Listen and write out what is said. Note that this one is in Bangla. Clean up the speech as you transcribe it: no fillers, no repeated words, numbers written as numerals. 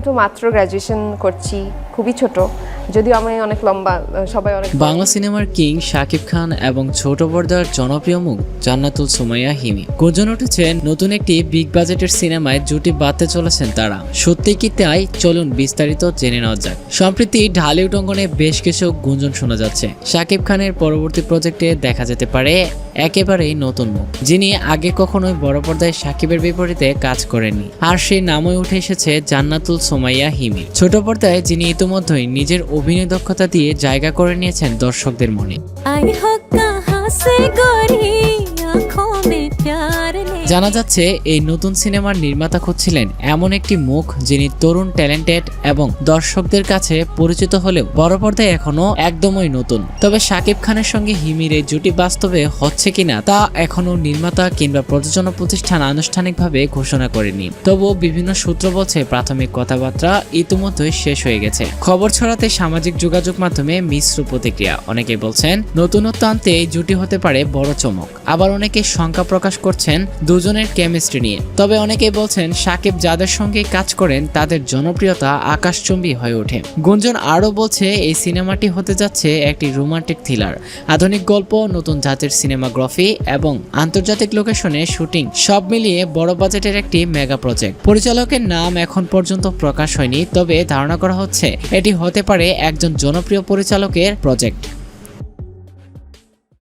তো মাত্র গ্র্যাজুয়েশন করছি, খুবই ছোট, যদিও আমি অনেক লম্বা, সবাই অনেক। বাংলা সিনেমার কিং শাকিব খান এবং ছোট পর্দার জনপ্রিয় মুখ জান্নাতুল সুমাইয়া হিমি। গুঞ্জন উঠেছে নতুন একটি বিগ বাজেটের সিনেমায় জুটি বাঁধতে চলেছেন তারা। সত্যি কি তাই? চলুন বিস্তারিত জেনে নেওয়া যাক। সম্প্রতি ঢালিউড অঙ্গনে বেশ কিছু গুঞ্জন শোনা যাচ্ছে। শাকিব খানের পরবর্তী প্রজেক্টে দেখা যেতে পারে একেবারেই নতুন মুখ, যিনি আগে কখনোই বড় পর্দায় শাকিবের বিপরীতে কাজ করেননি। আর সেই নামই উঠে এসেছে জান্নাতুল সুমাইয়া হিমি। ছোট পর্দায় যিনি ইতিমধ্যেই নিজের অভিনয় দক্ষতা দিয়ে জায়গা করে নিয়েছেন দর্শকদের মনে। জানা যাচ্ছে এই নতুন সিনেমার নির্মাতা খুঁজছিলেন এমন একটি মুখ যিনি তরুণ, ট্যালেন্টেড এবং দর্শকদের কাছে পরিচিত হলেও বড় পর্দায় এখনো একদমই নতুন। তবে শাকিব খানের সঙ্গে হিমির এই জুটি বাস্তবে হচ্ছে কিনা তা এখনো নির্মাতা কিংবা প্রযোজনা প্রতিষ্ঠান আনুষ্ঠানিকভাবে ঘোষণা করেনি। তবুও বিভিন্ন সূত্র বলছে প্রাথমিক কথাবার্তা ইতিমধ্যেই শেষ হয়ে গেছে। খবর ছড়াতে সামাজিক যোগাযোগ মাধ্যমে মিশ্র প্রতিক্রিয়া। অনেকেই বলছেন নতুনত্ব আনতে এই জুটি হতে পারে বড় চমক, আবার অনেকে শঙ্কা প্রকাশ করছেন দুজনের কেমিস্ট্রি নিয়ে। তবে অনেকেই বলছেন শাকিব যাদের সঙ্গে কাজ করেন তাদের জনপ্রিয়তা আকাশচুম্বী হয়ে ওঠে। গুঞ্জন আরও বলছে এই সিনেমাটি হতে যাচ্ছে একটি রোমান্টিক থ্রিলার, আধুনিক গল্প, নতুন জাতের সিনেমাগ্রাফি এবং আন্তর্জাতিক লোকেশনে শুটিং সব মিলিয়ে বড় বাজেটের একটি মেগা প্রজেক্ট। পরিচালকের নাম এখন পর্যন্ত প্রকাশ হয়নি, তবে ধারণা করা হচ্ছে এটি হতে পারে একজন জনপ্রিয় পরিচালকের প্রজেক্ট।